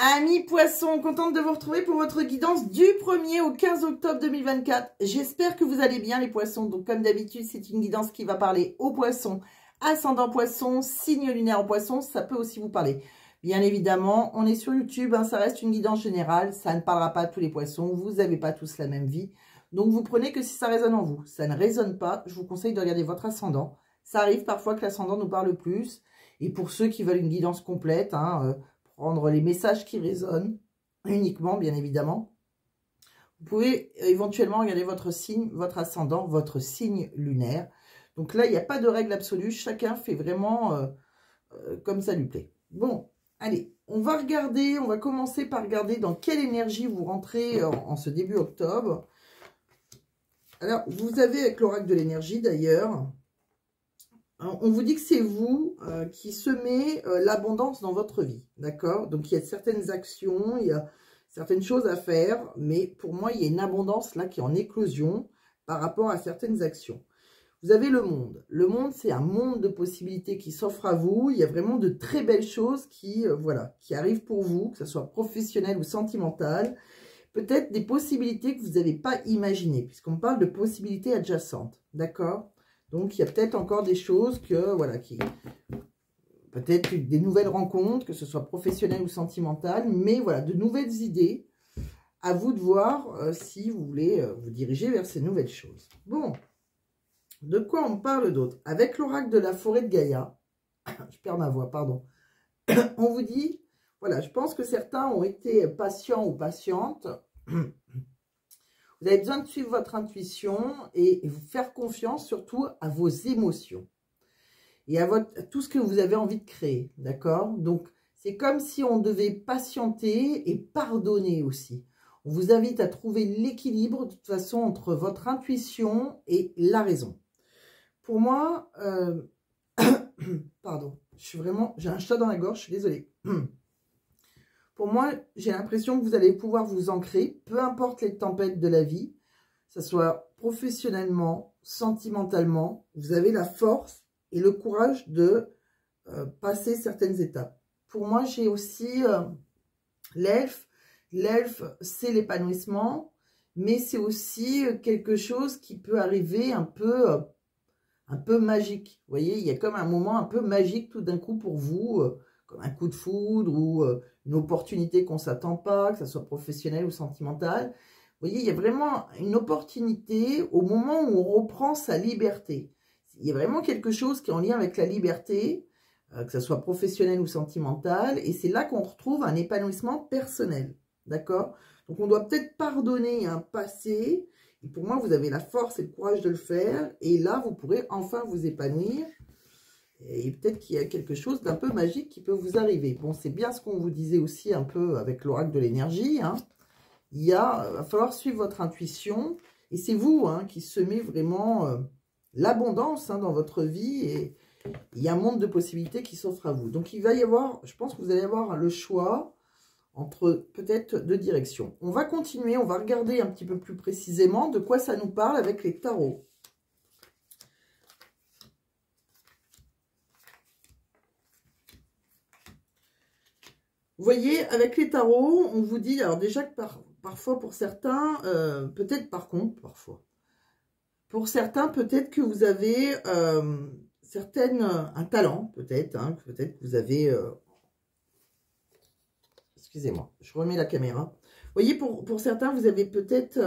Amis poissons, contente de vous retrouver pour votre guidance du 1er au 15 octobre 2024. J'espère que vous allez bien les poissons. Donc comme d'habitude, c'est une guidance qui va parler aux poissons, ascendant poisson, signe lunaire en poisson. Ça peut aussi vous parler. Bien évidemment, on est sur YouTube, hein, ça reste une guidance générale. Ça ne parlera pas à tous les poissons. Vous n'avez pas tous la même vie. Donc vous prenez que si ça résonne en vous. Ça ne résonne pas, je vous conseille de regarder votre ascendant. Ça arrive parfois que l'ascendant nous parle plus. Et pour ceux qui veulent une guidance complète, prendre les messages qui résonnent uniquement, bien évidemment. Vous pouvez éventuellement regarder votre signe, votre ascendant, votre signe lunaire. Donc là, il n'y a pas de règle absolue. Chacun fait vraiment comme ça lui plaît. Bon, allez, on va regarder, on va commencer par regarder dans quelle énergie vous rentrez en ce début octobre. Alors, vous avez avec l'oracle de l'énergie d'ailleurs, on vous dit que c'est vous qui semez l'abondance dans votre vie, d'accord? Donc, il y a certaines actions, il y a certaines choses à faire, mais pour moi, il y a une abondance là qui est en éclosion par rapport à certaines actions. Vous avez le monde. Le monde, c'est un monde de possibilités qui s'offre à vous. Il y a vraiment de très belles choses qui arrivent pour vous, que ce soit professionnel ou sentimental. Peut-être des possibilités que vous n'avez pas imaginées, puisqu'on parle de possibilités adjacentes, d'accord? Donc, il y a peut-être encore des choses que, voilà, peut-être des nouvelles rencontres, que ce soit professionnelles ou sentimentales, mais voilà, de nouvelles idées. À vous de voir si vous voulez vous diriger vers ces nouvelles choses. Bon, de quoi on parle d'autre? Avec l'oracle de la forêt de Gaïa, je perds ma voix, pardon, on vous dit, voilà, je pense que certains ont été patients ou patientes. Vous avez besoin de suivre votre intuition et vous faire confiance surtout à vos émotions et à tout ce que vous avez envie de créer, d'accord? Donc, c'est comme si on devait patienter et pardonner aussi. On vous invite à trouver l'équilibre de toute façon entre votre intuition et la raison. Pour moi, pardon, j'ai un chat dans la gorge, je suis désolée. Pour moi, j'ai l'impression que vous allez pouvoir vous ancrer, peu importe les tempêtes de la vie, que ce soit professionnellement, sentimentalement, vous avez la force et le courage de passer certaines étapes. Pour moi, j'ai aussi l'elfe. L'elfe, c'est l'épanouissement, mais c'est aussi quelque chose qui peut arriver un peu magique. Vous voyez, il y a comme un moment un peu magique tout d'un coup pour vous, comme un coup de foudre ou une opportunité qu'on ne s'attend pas, que ce soit professionnel ou sentimental. Vous voyez, il y a vraiment une opportunité au moment où on reprend sa liberté. Il y a vraiment quelque chose qui est en lien avec la liberté, que ce soit professionnel ou sentimental, et c'est là qu'on retrouve un épanouissement personnel. D'accord? Donc, on doit peut-être pardonner un passé. Et pour moi, vous avez la force et le courage de le faire. Et là, vous pourrez enfin vous épanouir. Et peut-être qu'il y a quelque chose d'un peu magique qui peut vous arriver. Bon, c'est bien ce qu'on vous disait aussi un peu avec l'oracle de l'énergie. Il va falloir suivre votre intuition. Et c'est vous qui semez vraiment l'abondance dans votre vie. Et il y a un monde de possibilités qui s'offre à vous. Donc, il va y avoir, je pense que vous allez avoir le choix entre peut-être deux directions. On va continuer, on va regarder un petit peu plus précisément de quoi ça nous parle avec les tarots. Vous voyez, avec les tarots, on vous dit, alors déjà que parfois pour certains, peut-être par contre, parfois, pour certains, peut-être que vous avez un talent, peut-être que vous avez... Excusez-moi, je remets la caméra. Vous voyez, pour certains, vous avez peut-être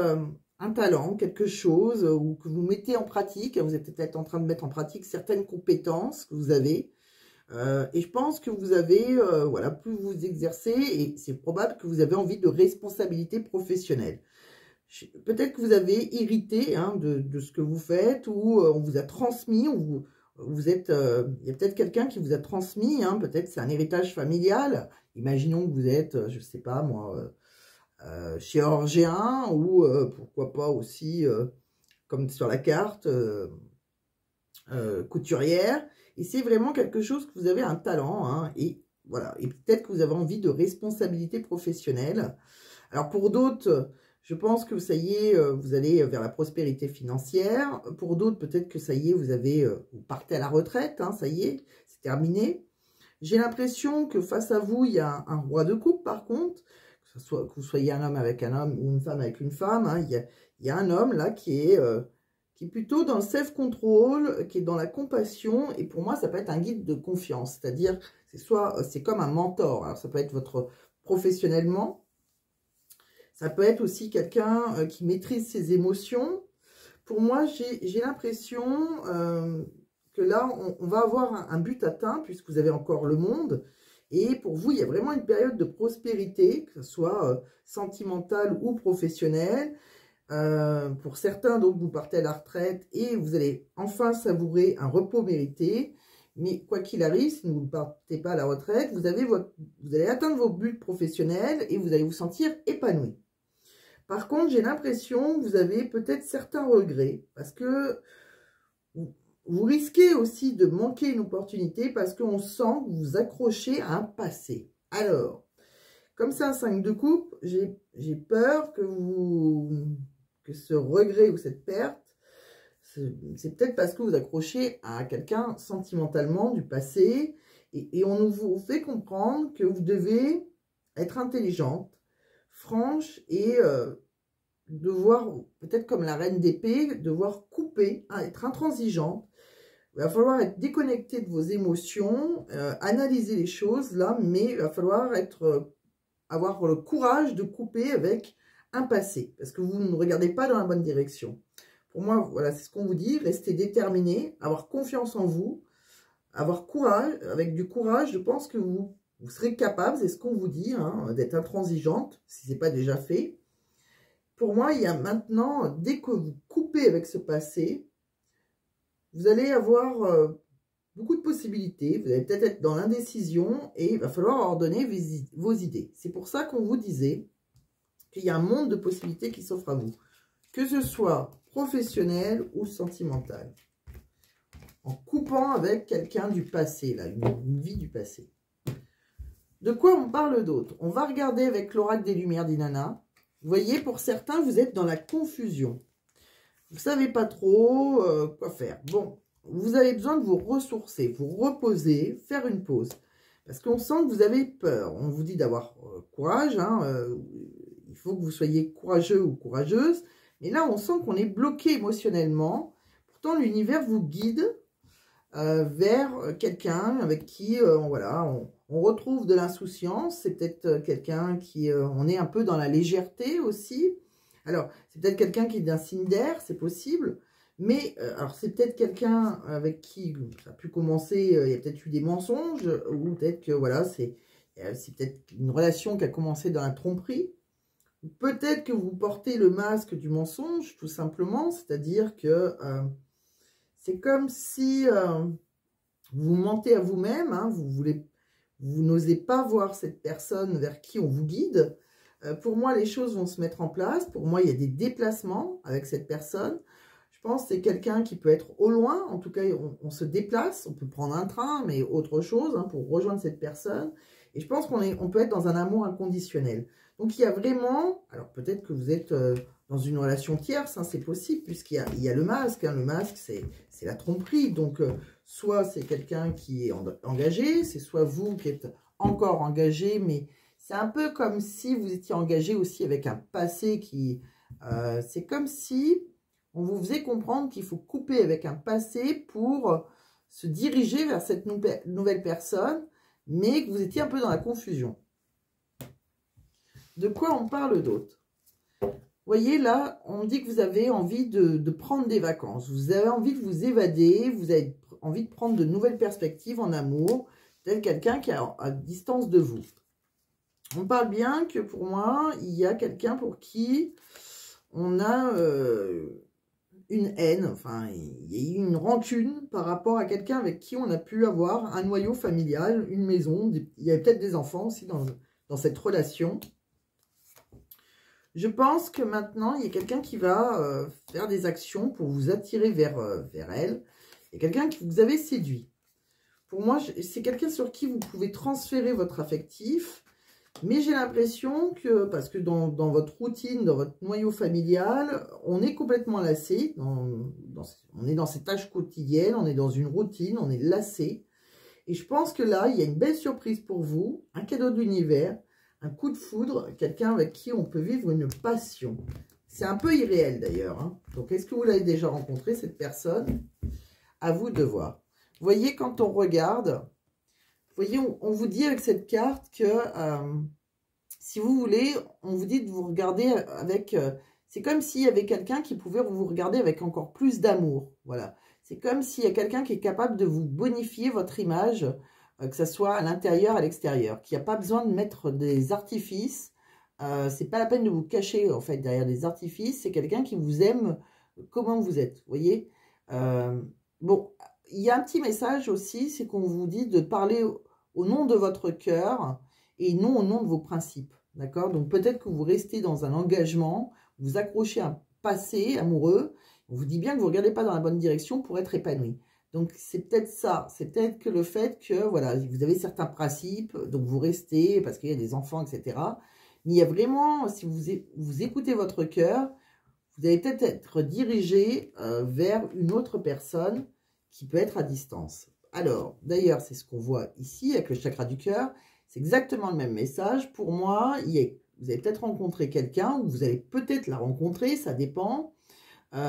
un talent, quelque chose, ou que vous mettez en pratique. Vous êtes peut-être en train de mettre en pratique certaines compétences que vous avez. Et je pense que vous avez, voilà, plus vous exercez, et c'est probable que vous avez envie de responsabilité professionnelle. Peut-être que vous avez hérité de ce que vous faites, ou on vous a transmis, ou il y a peut-être quelqu'un qui vous a transmis, peut-être c'est un héritage familial. Imaginons que vous êtes, je ne sais pas moi, chirurgien ou pourquoi pas aussi, comme sur la carte, couturière. Et c'est vraiment quelque chose que vous avez un talent. Et voilà. Et peut-être que vous avez envie de responsabilité professionnelle. Alors pour d'autres, je pense que ça y est, vous allez vers la prospérité financière. Pour d'autres, peut-être que ça y est, vous partez à la retraite. Ça y est, c'est terminé. J'ai l'impression que face à vous, il y a un roi de coupe, par contre, que vous soyez un homme avec un homme ou une femme avec une femme, hein, il y a un homme là qui est plutôt dans le self-control, qui est dans la compassion, et pour moi, ça peut être un guide de confiance, c'est-à-dire, c'est comme un mentor, alors ça peut être votre professionnellement, ça peut être aussi quelqu'un qui maîtrise ses émotions. Pour moi, j'ai l'impression que là, on va avoir un but atteint, puisque vous avez encore le monde. Et pour vous, il y a vraiment une période de prospérité, que ce soit sentimentale ou professionnelle. Pour certains, donc, vous partez à la retraite et vous allez enfin savourer un repos mérité. Mais quoi qu'il arrive, si vous ne partez pas à la retraite, vous allez atteindre vos buts professionnels et vous allez vous sentir épanoui. Par contre, j'ai l'impression que vous avez peut-être certains regrets parce que vous risquez aussi de manquer une opportunité parce qu'on sent que vous vous accrochez à un passé. Alors, comme c'est un 5 de coupe, j'ai peur que ce regret ou cette perte, c'est peut-être parce que vous accrochez à quelqu'un sentimentalement du passé et on vous fait comprendre que vous devez être intelligente, franche et devoir, peut-être comme la reine d'épée, devoir couper, hein, être intransigeante. Il va falloir être déconnecté de vos émotions, analyser les choses là, mais il va falloir avoir le courage de couper avec un passé, parce que vous ne regardez pas dans la bonne direction. Pour moi, voilà, c'est ce qu'on vous dit, restez déterminé, avoir confiance en vous, avoir courage, avec du courage, je pense que vous serez capable, c'est ce qu'on vous dit, hein, d'être intransigeante, si ce n'est pas déjà fait. Pour moi, il y a maintenant, dès que vous coupez avec ce passé, vous allez avoir beaucoup de possibilités. Vous allez peut-être être dans l'indécision et il va falloir ordonner vos idées. C'est pour ça qu'on vous disait qu'il y a un monde de possibilités qui s'offre à vous, que ce soit professionnel ou sentimental. En coupant avec quelqu'un du passé, là, une vie du passé. De quoi on parle d'autre? On va regarder avec l'oracle des Lumières d'Inanna. Vous voyez, pour certains, vous êtes dans la confusion. Vous ne savez pas trop quoi faire. Bon, vous avez besoin de vous ressourcer, vous reposer, faire une pause. Parce qu'on sent que vous avez peur. On vous dit d'avoir courage. Hein, il faut que vous soyez courageux ou courageuse. Mais là, on sent qu'on est bloqué émotionnellement. Pourtant, l'univers vous guide vers quelqu'un avec qui voilà, on retrouve de l'insouciance. C'est peut-être quelqu'un qui... on est un peu dans la légèreté aussi. Alors, c'est peut-être quelqu'un qui est d'un signe d'air, c'est possible. Mais, alors, c'est peut-être quelqu'un avec qui ça a pu commencer, il y a peut-être eu des mensonges. Ou peut-être que, voilà, c'est peut-être une relation qui a commencé dans la tromperie. Peut-être que vous portez le masque du mensonge, tout simplement. C'est-à-dire que... c'est comme si vous mentez à vous-même, hein, vous n'osez pas voir cette personne vers qui on vous guide. Pour moi, les choses vont se mettre en place. Pour moi, il y a des déplacements avec cette personne. Je pense que c'est quelqu'un qui peut être au loin. En tout cas, on se déplace. On peut prendre un train, mais autre chose, hein, pour rejoindre cette personne. Et je pense qu'on peut être dans un amour inconditionnel. Donc, il y a vraiment... Alors, peut-être que vous êtes... dans une relation tierce, hein, c'est possible, puisqu'il y a le masque. Hein, le masque, c'est la tromperie. Donc, soit c'est quelqu'un qui est engagé, c'est soit vous qui êtes encore engagé, mais c'est un peu comme si vous étiez engagé aussi avec un passé qui... c'est comme si on vous faisait comprendre qu'il faut couper avec un passé pour se diriger vers cette nouvelle personne, mais que vous étiez un peu dans la confusion. De quoi on parle d'autre? Vous voyez, là, on dit que vous avez envie de prendre des vacances. Vous avez envie de vous évader. Vous avez envie de prendre de nouvelles perspectives en amour. Peut-être quelqu'un qui est à distance de vous. On parle bien que pour moi, il y a quelqu'un pour qui on a une haine. Enfin, il y a eu une rancune par rapport à quelqu'un avec qui on a pu avoir un noyau familial, une maison. Il y a peut-être des enfants aussi dans cette relation. Je pense que maintenant, il y a quelqu'un qui va faire des actions pour vous attirer vers elle. Il y a quelqu'un que vous avez séduit. Pour moi, c'est quelqu'un sur qui vous pouvez transférer votre affectif. Mais j'ai l'impression que, parce que dans votre routine, dans votre noyau familial, on est complètement lassé. On est dans ces tâches quotidiennes, on est dans une routine, on est lassé. Et je pense que là, il y a une belle surprise pour vous, un cadeau de l'univers, un coup de foudre, quelqu'un avec qui on peut vivre une passion. C'est un peu irréel d'ailleurs, hein. Donc, est-ce que vous l'avez déjà rencontré, cette personne? À vous de voir. Vous voyez, quand on regarde, vous voyez, on vous dit avec cette carte que, si vous voulez, on vous dit de vous regarder avec... c'est comme s'il y avait quelqu'un qui pouvait vous regarder avec encore plus d'amour. Voilà. C'est comme s'il y a quelqu'un qui est capable de vous bonifier votre image, que ce soit à l'intérieur, à l'extérieur, qui n'a pas besoin de mettre des artifices. C'est pas la peine de vous cacher, en fait, derrière des artifices. C'est quelqu'un qui vous aime comment vous êtes, vous voyez. Bon, il y a un petit message aussi, c'est qu'on vous dit de parler au nom de votre cœur et non au nom de vos principes, d'accord? Donc, peut-être que vous restez dans un engagement, vous accrochez à un passé amoureux, on vous dit bien que vous ne regardez pas dans la bonne direction pour être épanoui. Donc, c'est peut-être ça, c'est peut-être que le fait que, voilà, vous avez certains principes, donc vous restez parce qu'il y a des enfants, etc. Mais il y a vraiment, si vous écoutez votre cœur, vous allez peut-être être dirigé vers une autre personne qui peut être à distance. Alors, d'ailleurs, c'est ce qu'on voit ici avec le chakra du cœur. C'est exactement le même message. Pour moi, vous avez peut-être rencontré quelqu'un ou vous allez peut-être la rencontrer, ça dépend. Il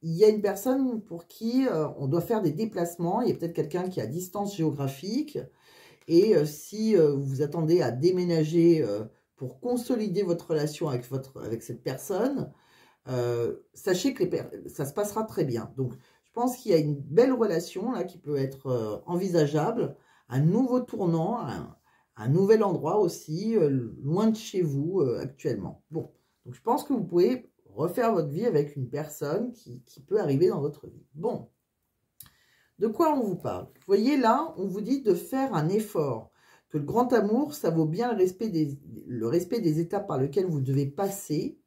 y a une personne pour qui on doit faire des déplacements. Il y a peut-être quelqu'un qui est à distance géographique. Et si vous vous attendez à déménager pour consolider votre relation avec cette personne, sachez que ça se passera très bien. Donc, je pense qu'il y a une belle relation là qui peut être envisageable, un nouveau tournant, un nouvel endroit aussi, loin de chez vous actuellement. Bon, donc je pense que vous pouvez refaire votre vie avec une personne qui peut arriver dans votre vie. Bon, de quoi on vous parle? Vous voyez là, on vous dit de faire un effort, que le grand amour, ça vaut bien le respect des étapes par lesquelles vous devez passer.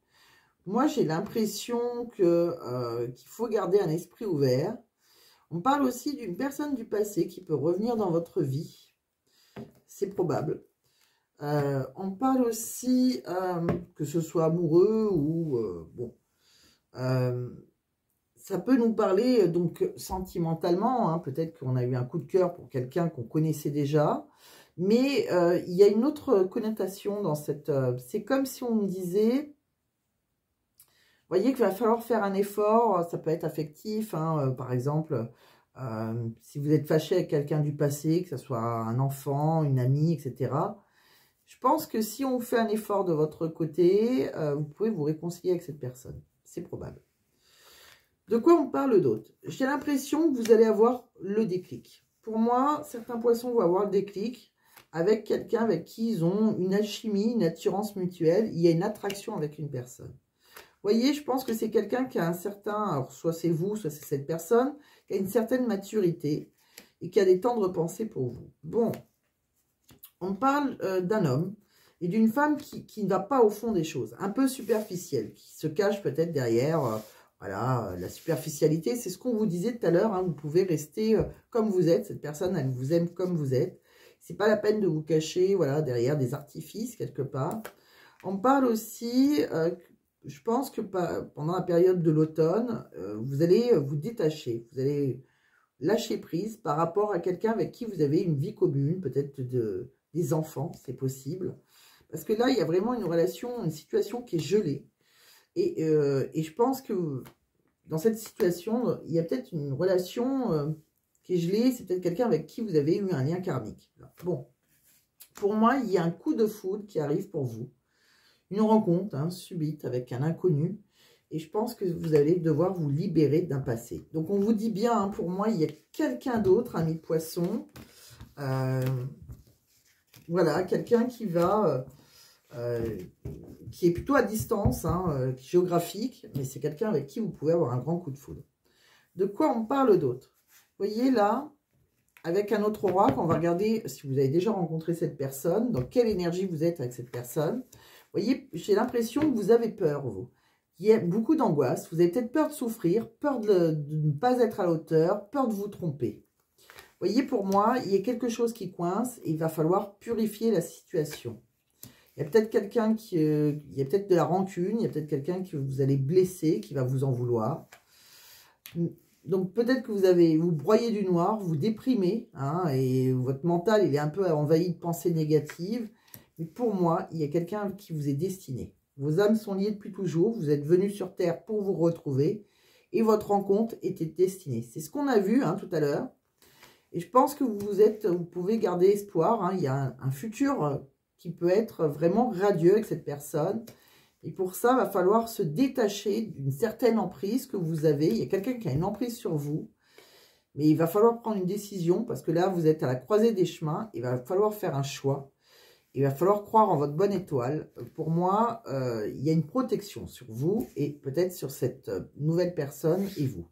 Moi, j'ai l'impression qu'il faut garder un esprit ouvert. On parle aussi d'une personne du passé qui peut revenir dans votre vie. C'est probable. On parle aussi que ce soit amoureux ou... bon. Ça peut nous parler donc sentimentalement. Hein, peut-être qu'on a eu un coup de cœur pour quelqu'un qu'on connaissait déjà. Mais il y a une autre connotation dans cette... c'est comme si on me disait... Vous voyez qu'il va falloir faire un effort, ça peut être affectif, hein, par exemple, si vous êtes fâché avec quelqu'un du passé, que ce soit un enfant, une amie, etc. Je pense que si on fait un effort de votre côté, vous pouvez vous réconcilier avec cette personne. C'est probable. De quoi on parle d'autre? J'ai l'impression que vous allez avoir le déclic. Pour moi, certains poissons vont avoir le déclic avec quelqu'un avec qui ils ont une alchimie, une attirance mutuelle. Il y a une attraction avec une personne. Vous voyez, je pense que c'est quelqu'un qui a un certain, alors soit c'est vous, soit c'est cette personne, qui a une certaine maturité et qui a des tendres pensées pour vous. Bon, on parle d'un homme et d'une femme qui ne va pas au fond des choses, un peu superficielle, qui se cache peut-être derrière, voilà, la superficialité. C'est ce qu'on vous disait tout à l'heure, hein, vous pouvez rester comme vous êtes, cette personne, elle vous aime comme vous êtes. C'est pas la peine de vous cacher, voilà, derrière des artifices quelque part. On parle aussi... je pense que pendant la période de l'automne, vous allez vous détacher, vous allez lâcher prise par rapport à quelqu'un avec qui vous avez une vie commune, peut-être des enfants, c'est possible. Parce que là, il y a vraiment une relation, une situation qui est gelée. Et je pense que dans cette situation, il y a peut-être une relation qui est gelée, c'est peut-être quelqu'un avec qui vous avez eu un lien karmique. Bon, pour moi, il y a un coup de foudre qui arrive pour vous. Une rencontre subite avec un inconnu. Et je pense que vous allez devoir vous libérer d'un passé. Donc, on vous dit bien, pour moi, il y a quelqu'un d'autre, ami poisson. Voilà, quelqu'un qui va... qui est plutôt à distance, géographique. Mais c'est quelqu'un avec qui vous pouvez avoir un grand coup de foudre. De quoi on parle d'autre? Vous voyez là, avec un autre oracle, on va regarder si vous avez déjà rencontré cette personne, dans quelle énergie vous êtes avec cette personne. Vous voyez, j'ai l'impression que vous avez peur, vous. Il y a beaucoup d'angoisse. Vous avez peut-être peur de souffrir, peur de ne pas être à la hauteur, peur de vous tromper. Vous voyez, pour moi, il y a quelque chose qui coince et il va falloir purifier la situation. Il y a peut-être quelqu'un qui... il y a peut-être de la rancune, il y a peut-être quelqu'un que vous allez blesser, qui va vous en vouloir. Donc peut-être que vous broyez du noir, vous déprimez, hein, et votre mental, il est un peu envahi de pensées négatives. Mais pour moi, il y a quelqu'un qui vous est destiné. Vos âmes sont liées depuis toujours, vous êtes venus sur Terre pour vous retrouver, et votre rencontre était destinée. C'est ce qu'on a vu, hein, tout à l'heure. Et je pense que vous pouvez garder espoir, hein. Il y a un futur qui peut être vraiment radieux avec cette personne. Et pour ça, il va falloir se détacher d'une certaine emprise que vous avez. Il y a quelqu'un qui a une emprise sur vous. Mais il va falloir prendre une décision parce que là, vous êtes à la croisée des chemins. Il va falloir faire un choix. Il va falloir croire en votre bonne étoile. Pour moi, il y a une protection sur vous et peut-être sur cette nouvelle personne et vous.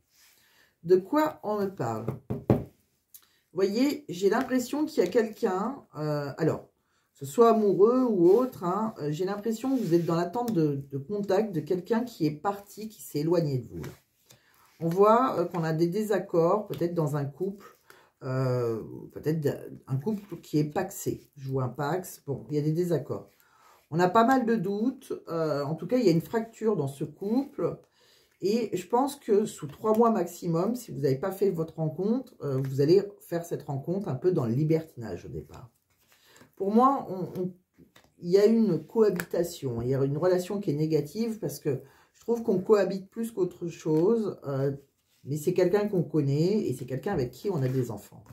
De quoi on me parle? Vous voyez, j'ai l'impression qu'il y a quelqu'un... alors, que ce soit amoureux ou autre, hein, j'ai l'impression que vous êtes dans l'attente de contact de quelqu'un qui est parti, qui s'est éloigné de vous. Là. On voit qu'on a des désaccords, peut-être dans un couple, peut-être un couple qui est paxé. Je vois un pax, bon, il y a des désaccords. On a pas mal de doutes, en tout cas, il y a une fracture dans ce couple. Et je pense que sous 3 mois maximum, si vous n'avez pas fait votre rencontre, vous allez faire cette rencontre un peu dans le libertinage au départ. Pour moi, il y a une cohabitation, il y a une relation qui est négative parce que je trouve qu'on cohabite plus qu'autre chose, mais c'est quelqu'un qu'on connaît et c'est quelqu'un avec qui on a des enfants.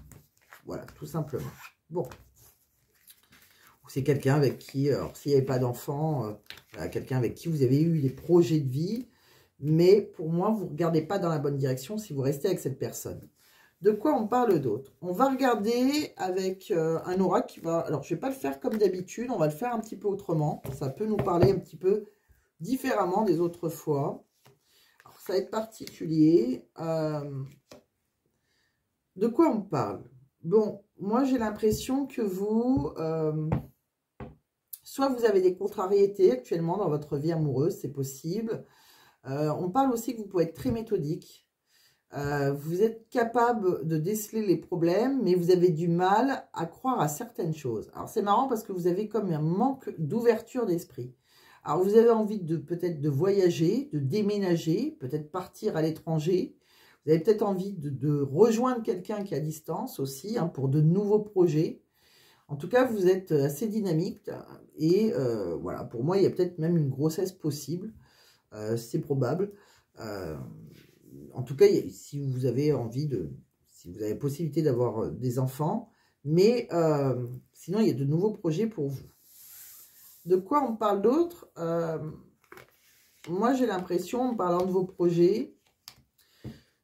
Voilà, tout simplement. Bon. C'est quelqu'un avec qui, alors s'il n'y avait pas d'enfants, voilà, quelqu'un avec qui vous avez eu des projets de vie, mais pour moi, vous ne regardez pas dans la bonne direction si vous restez avec cette personne. De quoi on parle d'autre? On va regarder avec un oracle qui va... Alors, je ne vais pas le faire comme d'habitude, on va le faire un petit peu autrement. Ça peut nous parler un petit peu différemment des autres fois. Alors, ça va être particulier. De quoi on parle? Bon, moi, j'ai l'impression que vous... soit vous avez des contrariétés actuellement dans votre vie amoureuse, c'est possible. On parle aussi que vous pouvez être très méthodique. Vous êtes capable de déceler les problèmes, mais vous avez du mal à croire à certaines choses. Alors, c'est marrant parce que vous avez comme un manque d'ouverture d'esprit. Alors, vous avez envie peut-être de voyager, de déménager, peut-être partir à l'étranger. Vous avez peut-être envie de rejoindre quelqu'un qui est à distance aussi, hein, pour de nouveaux projets. En tout cas, vous êtes assez dynamique et voilà, pour moi, il y a peut-être même une grossesse possible. C'est probable. En tout cas, si vous avez envie si vous avez la possibilité d'avoir des enfants, mais sinon, il y a de nouveaux projets pour vous. De quoi on parle d'autre? Moi, j'ai l'impression, en parlant de vos projets,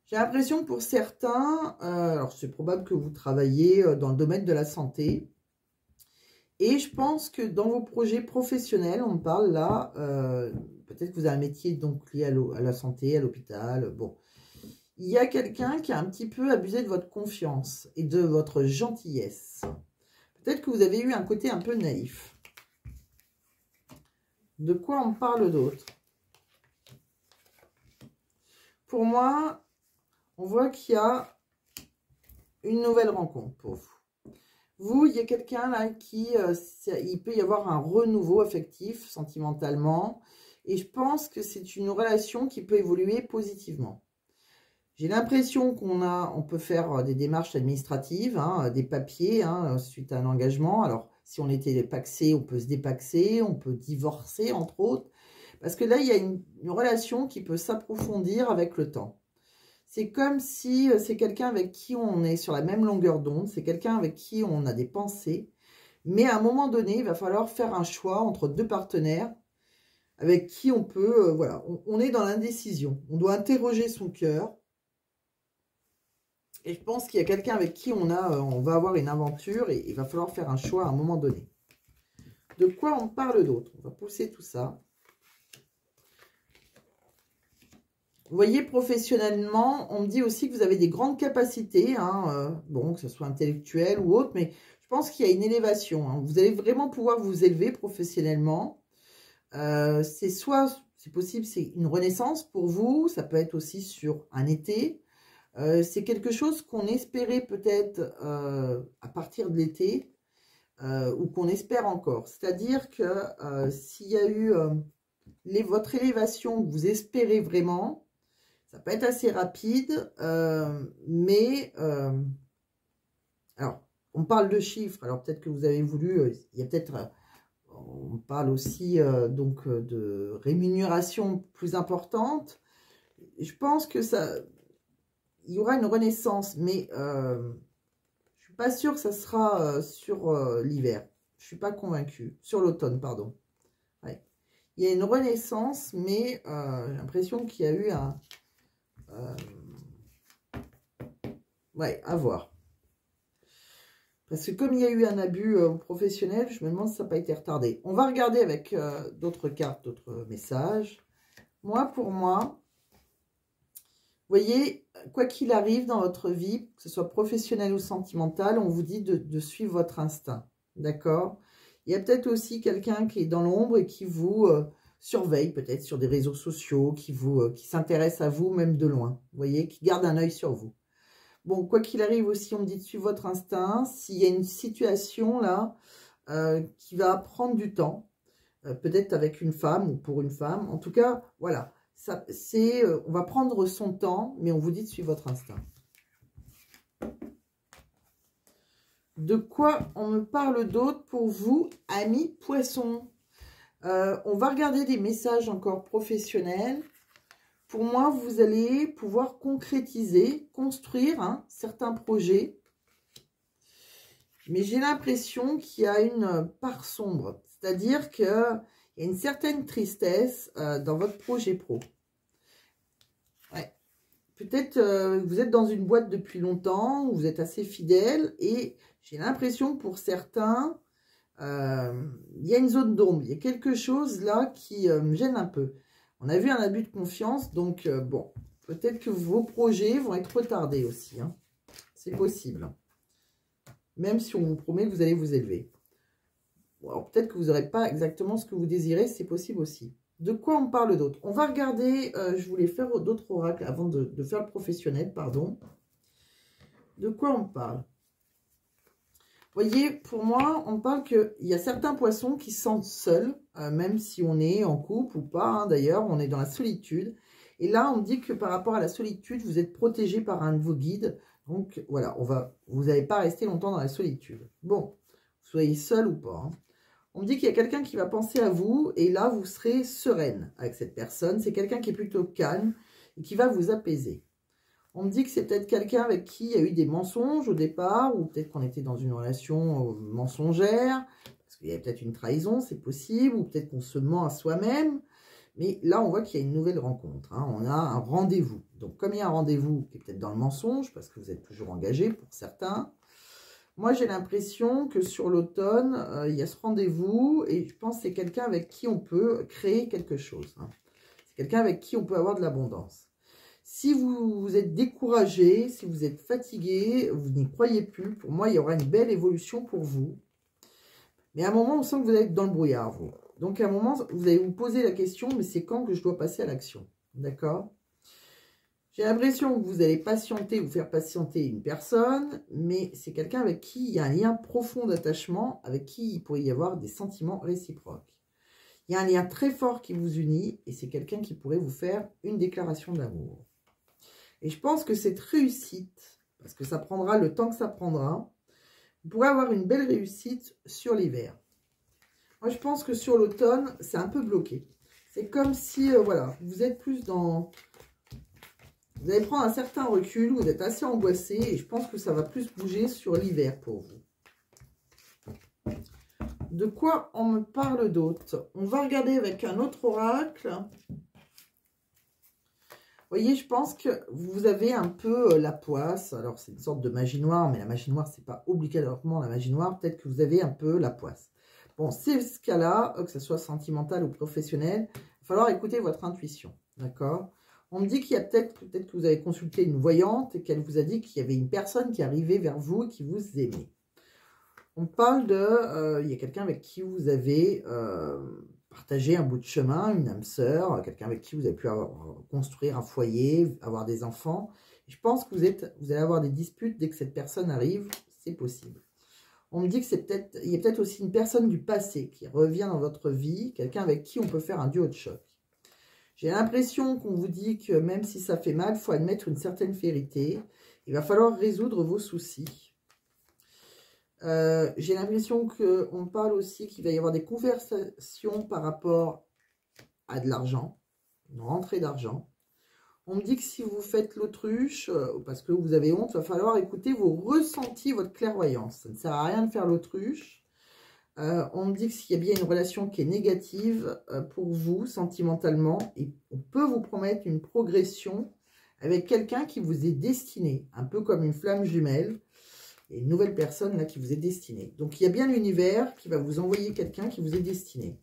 j'ai l'impression que pour certains, alors c'est probable que vous travaillez dans le domaine de la santé, et je pense que dans vos projets professionnels, on parle là, peut-être que vous avez un métier donc lié à la santé, à l'hôpital, bon. Il y a quelqu'un qui a un petit peu abusé de votre confiance et de votre gentillesse. Peut-être que vous avez eu un côté un peu naïf. De quoi on parle d'autre? Pour moi, on voit qu'il y a une nouvelle rencontre pour vous. Vous, il y a quelqu'un là qui, il peut y avoir un renouveau affectif, sentimentalement. Et je pense que c'est une relation qui peut évoluer positivement. J'ai l'impression on peut faire des démarches administratives, hein, des papiers, hein, suite à un engagement. Alors, si on était paxé, on peut se dépaxer, on peut divorcer, entre autres. Parce que là, il y a une relation qui peut s'approfondir avec le temps. C'est comme si c'est quelqu'un avec qui on est sur la même longueur d'onde, c'est quelqu'un avec qui on a des pensées. Mais à un moment donné, il va falloir faire un choix entre 2 partenaires avec qui on peut, voilà, on est dans l'indécision. On doit interroger son cœur. Et je pense qu'il y a quelqu'un avec qui on va avoir une aventure et il va falloir faire un choix à un moment donné. De quoi on parle d'autre? On va pousser tout ça. Vous voyez, professionnellement, on me dit aussi que vous avez des grandes capacités, hein, bon, que ce soit intellectuel ou autre, mais je pense qu'il y a une élévation. Hein. Vous allez vraiment pouvoir vous élever professionnellement. C'est possible, c'est une renaissance pour vous, ça peut être aussi sur un été. C'est quelque chose qu'on espérait peut-être à partir de l'été ou qu'on espère encore. C'est-à-dire que s'il y a eu votre élévation que vous espérez vraiment, Ça peut être assez rapide, mais... alors, on parle de chiffres, alors peut-être que vous avez voulu... il y a peut-être... on parle aussi donc de rémunération plus importante. Je pense que ça... il y aura une renaissance, mais je suis pas sûre que ça sera sur l'hiver. Je suis pas convaincue. Sur l'automne, pardon. Ouais. Il y a une renaissance, mais j'ai l'impression qu'il y a eu un... ouais, à voir. Parce que comme il y a eu un abus professionnel, je me demande si ça n'a pas été retardé. On va regarder avec d'autres cartes, d'autres messages. Moi, pour moi, vous voyez, quoi qu'il arrive dans votre vie, que ce soit professionnel ou sentimental, on vous dit de suivre votre instinct. D'accord? Il y a peut-être aussi quelqu'un qui est dans l'ombre et qui vous surveille, peut-être sur des réseaux sociaux, qui s'intéresse à vous, même de loin. Vous voyez, qui garde un œil sur vous. Bon, quoi qu'il arrive aussi, on me dit de suivre votre instinct. S'il y a une situation là qui va prendre du temps, peut-être avec une femme ou pour une femme. En tout cas, voilà, on va prendre son temps, mais on vous dit de suivre votre instinct. De quoi on me parle d'autre pour vous, amis poissons? On va regarder des messages encore professionnels. Pour moi, vous allez pouvoir concrétiser, construire certains projets. Mais j'ai l'impression qu'il y a une part sombre. C'est-à-dire qu'il y a une certaine tristesse dans votre projet pro. Ouais. Peut-être vous êtes dans une boîte depuis longtemps, vous êtes assez fidèle. Et j'ai l'impression que pour certains, il y a une zone d'ombre. Il y a quelque chose là qui me gêne un peu. On a vu un abus de confiance, donc bon, peut-être que vos projets vont être retardés aussi. Hein. C'est possible. Même si on vous promet que vous allez vous élever. Bon, alors peut-être que vous n'aurez pas exactement ce que vous désirez, c'est possible aussi. De quoi on parle d'autre? On va regarder, je voulais faire d'autres oracles avant de faire le professionnel, pardon. De quoi on parle? Vous voyez, pour moi, on parle qu'il y a certains poissons qui se sentent seuls, même si on est en couple ou pas. Hein, d'ailleurs, on est dans la solitude. Et là, on dit que par rapport à la solitude, vous êtes protégé par un de vos guides. Donc, voilà, vous n'allez pas rester longtemps dans la solitude. Bon, soyez seul ou pas. Hein. On me dit qu'il y a quelqu'un qui va penser à vous. Et là, vous serez sereine avec cette personne. C'est quelqu'un qui est plutôt calme et qui va vous apaiser. On me dit que c'est peut-être quelqu'un avec qui il y a eu des mensonges au départ, ou peut-être qu'on était dans une relation mensongère, parce qu'il y a peut-être une trahison, c'est possible, ou peut-être qu'on se ment à soi-même. Mais là, on voit qu'il y a une nouvelle rencontre. Hein. On a un rendez-vous. Donc, comme il y a un rendez-vous qui est peut-être dans le mensonge, parce que vous êtes toujours engagé pour certains, moi, j'ai l'impression que sur l'automne, il y a ce rendez-vous, et je pense que c'est quelqu'un avec qui on peut créer quelque chose. Hein. C'est quelqu'un avec qui on peut avoir de l'abondance. Si vous êtes découragé, si vous êtes fatigué, vous n'y croyez plus, pour moi, il y aura une belle évolution pour vous. Mais à un moment, on sent que vous allez être dans le brouillard, vous. Donc, à un moment, vous allez vous poser la question, mais c'est quand que je dois passer à l'action? D'accord? J'ai l'impression que vous allez patienter, vous faire patienter une personne, mais c'est quelqu'un avec qui il y a un lien profond d'attachement, avec qui il pourrait y avoir des sentiments réciproques. Il y a un lien très fort qui vous unit, et c'est quelqu'un qui pourrait vous faire une déclaration d'amour. Et je pense que cette réussite, parce que ça prendra le temps que ça prendra, vous pourrez avoir une belle réussite sur l'hiver. Moi, je pense que sur l'automne, c'est un peu bloqué. C'est comme si, voilà, vous êtes plus dans... Vous allez prendre un certain recul, vous êtes assez angoissé, et je pense que ça va plus bouger sur l'hiver pour vous. De quoi on me parle d'autre? On va regarder avec un autre oracle. Vous voyez, je pense que vous avez un peu la poisse. Alors, c'est une sorte de magie noire, mais la magie noire, c'est pas obligatoirement la magie noire. Peut-être que vous avez un peu la poisse. Bon, c'est ce cas-là, que ce soit sentimental ou professionnel, il va falloir écouter votre intuition, d'accord? On me dit qu'il y a peut-être que vous avez consulté une voyante et qu'elle vous a dit qu'il y avait une personne qui arrivait vers vous et qui vous aimait. On parle de... il y a quelqu'un avec qui vous avez... partager un bout de chemin, une âme sœur, quelqu'un avec qui vous avez pu construire un foyer, avoir des enfants. Je pense que vous allez avoir des disputes dès que cette personne arrive, c'est possible. On me dit que il y a peut-être aussi une personne du passé qui revient dans votre vie, quelqu'un avec qui on peut faire un duo de choc. J'ai l'impression qu'on vous dit que même si ça fait mal, il faut admettre une certaine vérité. Il va falloir résoudre vos soucis. J'ai l'impression qu'on parle aussi qu'il va y avoir des conversations par rapport à de l'argent, une rentrée d'argent. On me dit que si vous faites l'autruche, parce que vous avez honte, il va falloir écouter vos ressentis, votre clairvoyance. Ça ne sert à rien de faire l'autruche. On me dit que s'il y a bien une relation qui est négative pour vous, sentimentalement, et on peut vous promettre une progression avec quelqu'un qui vous est destiné, un peu comme une flamme jumelle, et une nouvelle personne là qui vous est destinée. Donc il y a bien l'univers qui va vous envoyer quelqu'un qui vous est destiné.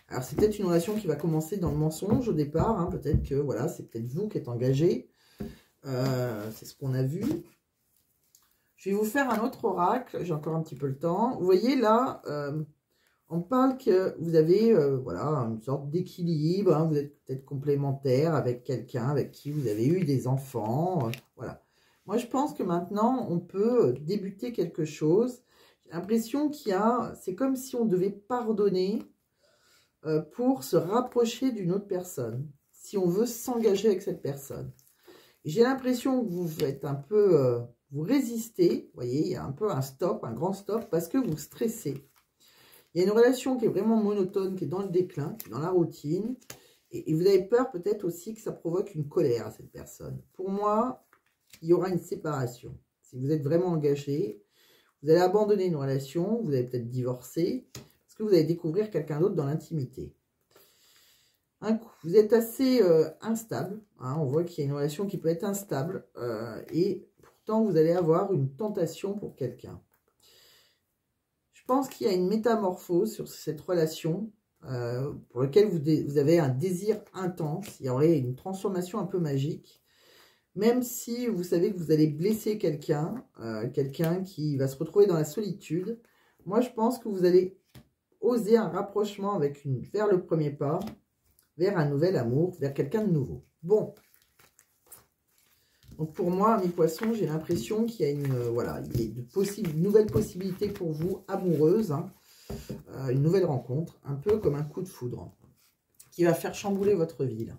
Alors, c'est peut-être une relation qui va commencer dans le mensonge au départ. Hein. Peut-être que, voilà, c'est peut-être vous qui êtes engagé. C'est ce qu'on a vu. Je vais vous faire un autre oracle. J'ai encore un petit peu le temps. Vous voyez, là, on parle que vous avez, voilà, une sorte d'équilibre. Hein. Vous êtes peut-être complémentaire avec quelqu'un avec qui vous avez eu des enfants. Voilà. Moi, je pense que maintenant, on peut débuter quelque chose. J'ai l'impression qu'il y a... C'est comme si on devait pardonner... pour se rapprocher d'une autre personne, si on veut s'engager avec cette personne. J'ai l'impression que vous êtes un peu, vous résistez, vous voyez, il y a un peu un stop, un grand stop, parce que vous stressez. Il y a une relation qui est vraiment monotone, qui est dans le déclin, qui est dans la routine, et vous avez peur peut-être aussi que ça provoque une colère à cette personne. Pour moi, il y aura une séparation. Si vous êtes vraiment engagé, vous allez abandonner une relation, vous allez peut-être divorcer, que vous allez découvrir quelqu'un d'autre dans l'intimité. Un coup, vous êtes assez instable. Hein, on voit qu'il y a une relation qui peut être instable. Et pourtant, vous allez avoir une tentation pour quelqu'un. Je pense qu'il y a une métamorphose sur cette relation pour laquelle vous avez un désir intense. Il y aurait une transformation un peu magique. Même si vous savez que vous allez blesser quelqu'un, quelqu'un qui va se retrouver dans la solitude. Moi, je pense que vous allez oser un rapprochement vers le premier pas, vers un nouvel amour, vers quelqu'un de nouveau. Bon. Donc pour moi, mes poissons, j'ai l'impression qu'il y a une nouvelle possibilité pour vous, amoureuse, hein, une nouvelle rencontre, un peu comme un coup de foudre, qui va faire chambouler votre vie. Là.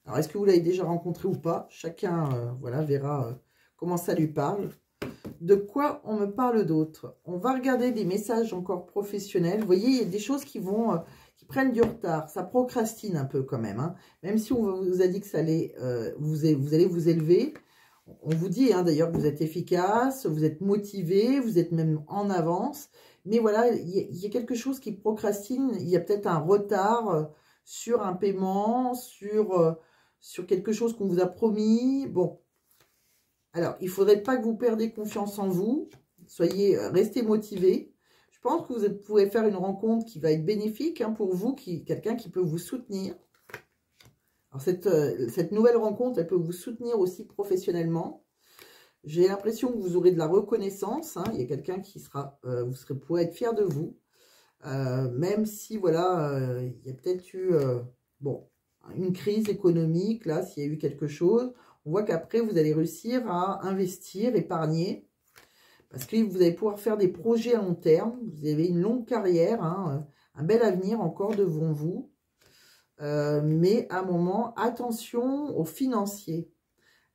Alors, est-ce que vous l'avez déjà rencontré ou pas? Chacun voilà, verra comment ça lui parle. De quoi on me parle d'autre? On va regarder des messages encore professionnels. Vous voyez, il y a des choses qui prennent du retard. Ça procrastine un peu quand même. Hein. Même si on vous a dit que ça allait, vous allez vous élever. On vous dit hein, d'ailleurs que vous êtes efficace, vous êtes motivé, vous êtes même en avance. Mais voilà, il y a quelque chose qui procrastine. Il y a peut-être un retard sur un paiement, sur quelque chose qu'on vous a promis. Bon. Alors, il ne faudrait pas que vous perdiez confiance en vous. Restez motivé. Je pense que vous pouvez faire une rencontre qui va être bénéfique hein, pour vous, quelqu'un qui peut vous soutenir. Alors, cette nouvelle rencontre, elle peut vous soutenir aussi professionnellement. J'ai l'impression que vous aurez de la reconnaissance. Hein. Il y a quelqu'un qui pourrait être fier de vous. Même si, voilà, il y a peut-être eu une crise économique, là, s'il y a eu quelque chose. On voit qu'après, vous allez réussir à investir, épargner, parce que vous allez pouvoir faire des projets à long terme. Vous avez une longue carrière, hein, un bel avenir encore devant vous. Mais à un moment, attention aux financiers.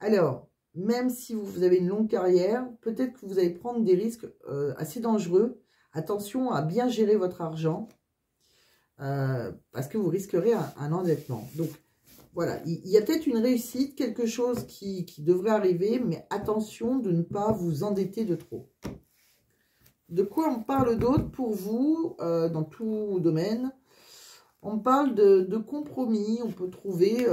Alors, même si vous avez une longue carrière, peut-être que vous allez prendre des risques assez dangereux. Attention à bien gérer votre argent, parce que vous risquerez un endettement. Donc, voilà, il y a peut-être une réussite, quelque chose qui devrait arriver, mais attention de ne pas vous endetter de trop. De quoi on parle d'autre pour vous, dans tout domaine? On parle de compromis, on peut trouver,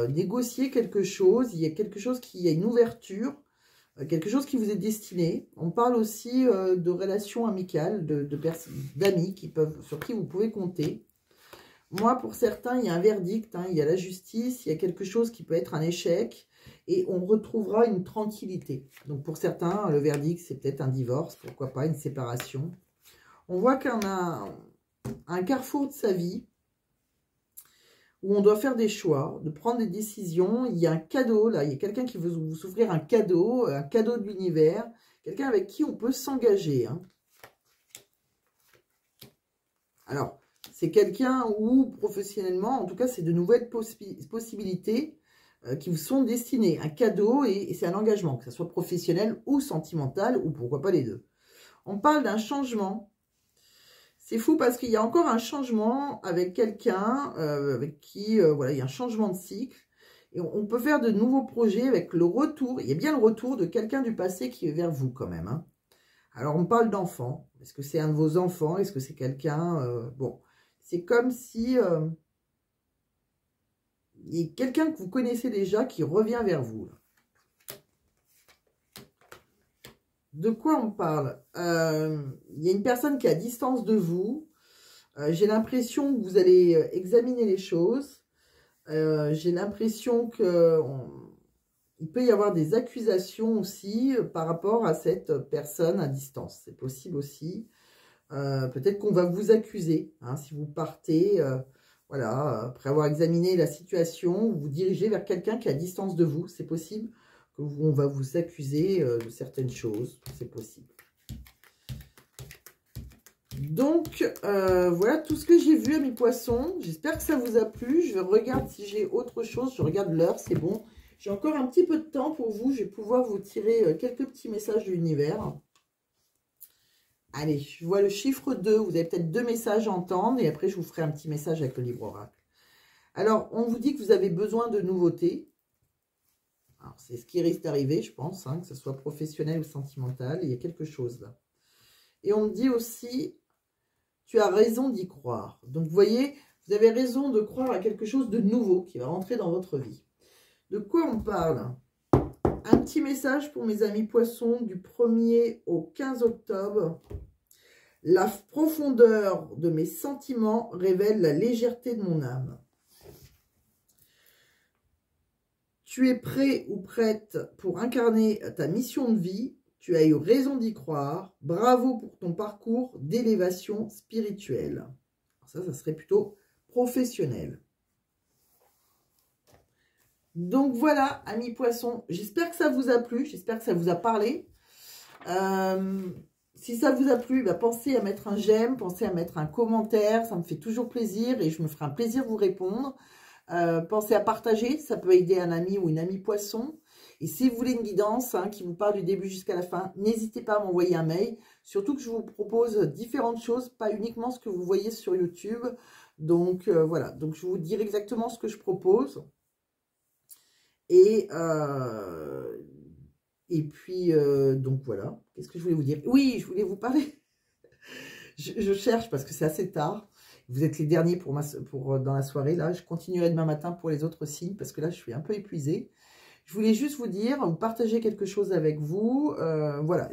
négocier quelque chose, il y a quelque chose qui a une ouverture, quelque chose qui vous est destiné. On parle aussi de relations amicales, d'amis sur qui vous pouvez compter. Moi, pour certains, il y a un verdict, hein, il y a la justice, il y a quelque chose qui peut être un échec et on retrouvera une tranquillité. Donc, pour certains, le verdict, c'est peut-être un divorce, pourquoi pas, une séparation. On voit qu'on a un carrefour de sa vie où on doit faire des choix, de prendre des décisions. Il y a un cadeau, là, il y a quelqu'un qui veut vous offrir un cadeau de l'univers, quelqu'un avec qui on peut s'engager. Hein. Alors, c'est quelqu'un où, professionnellement, en tout cas, c'est de nouvelles possibilités qui vous sont destinées. Un cadeau et c'est un engagement, que ce soit professionnel ou sentimental, ou pourquoi pas les deux. On parle d'un changement. C'est fou parce qu'il y a encore un changement avec quelqu'un avec qui, voilà, il y a un changement de cycle. Et on peut faire de nouveaux projets avec le retour. Il y a bien le retour de quelqu'un du passé qui est vers vous quand même. Hein. Alors, on parle d'enfant. Est-ce que c'est un de vos enfants? Est-ce que c'est quelqu'un... bon, c'est comme si... il y a quelqu'un que vous connaissez déjà qui revient vers vous. Là. De quoi on parle? Il y a une personne qui est à distance de vous. J'ai l'impression que vous allez examiner les choses. J'ai l'impression que il peut y avoir des accusations aussi par rapport à cette personne à distance. C'est possible aussi. Peut-être qu'on va vous accuser. Hein, si vous partez, voilà, après avoir examiné la situation, vous vous dirigez vers quelqu'un qui est à distance de vous. C'est possible qu'on va vous accuser de certaines choses. C'est possible. Donc, voilà tout ce que j'ai vu, amis poissons. J'espère que ça vous a plu. Je regarde si j'ai autre chose. Je regarde l'heure, c'est bon. J'ai encore un petit peu de temps pour vous. Je vais pouvoir vous tirer quelques petits messages de l'univers. Allez, je vois le chiffre 2. Vous avez peut-être 2 messages à entendre. Et après, je vous ferai un petit message avec le livre oracle. Alors, on vous dit que vous avez besoin de nouveautés. Alors, c'est ce qui risque d'arriver, je pense, hein, que ce soit professionnel ou sentimental. Il y a quelque chose là. Et on me dit aussi... Tu as raison d'y croire. Donc, vous voyez, vous avez raison de croire à quelque chose de nouveau qui va rentrer dans votre vie. De quoi on parle? Un petit message pour mes amis poissons du 1er au 15 octobre. La profondeur de mes sentiments révèle la légèreté de mon âme. Tu es prêt ou prête pour incarner ta mission de vie. Tu as eu raison d'y croire. Bravo pour ton parcours d'élévation spirituelle. Alors ça serait plutôt professionnel. Donc voilà, amis poissons. J'espère que ça vous a plu. J'espère que ça vous a parlé. Si ça vous a plu, bah, pensez à mettre un j'aime, pensez à mettre un commentaire. Ça me fait toujours plaisir et je me ferai un plaisir de vous répondre. Pensez à partager. Ça peut aider un ami ou une amie poisson. Et si vous voulez une guidance qui vous parle du début jusqu'à la fin, n'hésitez pas à m'envoyer un mail. Surtout que je vous propose différentes choses, pas uniquement ce que vous voyez sur YouTube. Donc voilà, donc je vous dirai exactement ce que je propose. Et puis, donc voilà, qu'est-ce que je voulais vous dire? Oui, je voulais vous parler. je cherche parce que c'est assez tard. Vous êtes les derniers dans la soirée. Là, je continuerai demain matin pour les autres signes parce que là, je suis un peu épuisée. Je voulais juste vous dire, vous partager quelque chose avec vous. Voilà,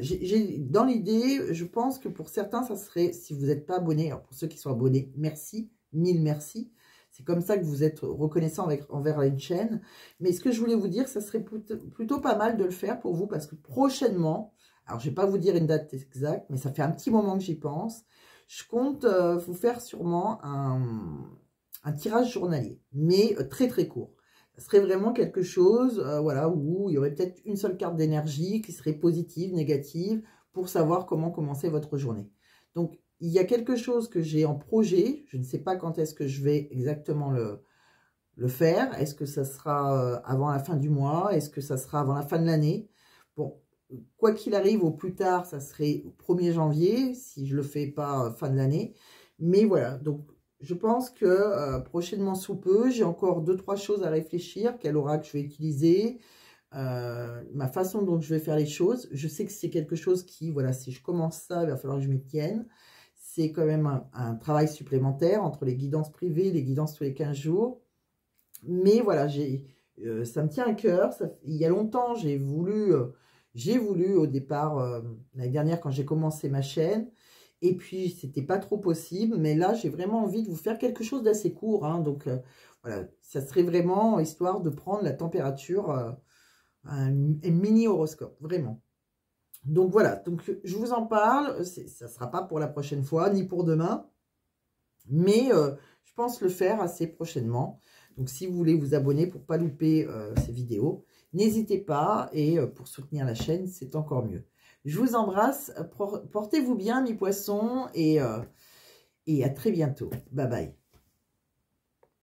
dans l'idée, je pense que pour certains, ça serait, si vous n'êtes pas abonné, alors pour ceux qui sont abonnés, merci, 1000 merci. C'est comme ça que vous êtes reconnaissant envers une chaîne. Mais ce que je voulais vous dire, ça serait plutôt pas mal de le faire pour vous parce que prochainement, alors je ne vais pas vous dire une date exacte, mais ça fait un petit moment que j'y pense. Je compte vous faire sûrement un tirage journalier, mais très très court. Ça serait vraiment quelque chose voilà, où il y aurait peut-être une seule carte d'énergie qui serait positive, négative, pour savoir comment commencer votre journée. Donc, il y a quelque chose que j'ai en projet. Je ne sais pas quand est-ce que je vais exactement le faire. Est-ce que ça sera avant la fin du mois? Est-ce que ça sera avant la fin de l'année? Bon, quoi qu'il arrive, au plus tard, ça serait au 1er janvier, si je ne le fais pas fin de l'année. Mais voilà, donc... Je pense que prochainement sous peu, j'ai encore 2-3 choses à réfléchir, quel oracle je vais utiliser, ma façon dont je vais faire les choses. Je sais que c'est quelque chose qui, voilà, si je commence ça, il va falloir que je m'y tienne. C'est quand même un travail supplémentaire entre les guidances privées, les guidances tous les 15 jours. Mais voilà, ça me tient à cœur. Il y a longtemps, j'ai voulu au départ, l'année dernière, quand j'ai commencé ma chaîne, et puis, c'était pas trop possible. Mais là, j'ai vraiment envie de vous faire quelque chose d'assez court. Hein, donc, voilà, ça serait vraiment histoire de prendre la température, un mini horoscope, vraiment. Donc, voilà. Donc, je vous en parle. Ça ne sera pas pour la prochaine fois, ni pour demain. Mais je pense le faire assez prochainement. Donc, si vous voulez vous abonner pour ne pas louper ces vidéos, n'hésitez pas. Et pour soutenir la chaîne, c'est encore mieux. Je vous embrasse, portez-vous bien, mes poissons, et et à très bientôt. Bye bye.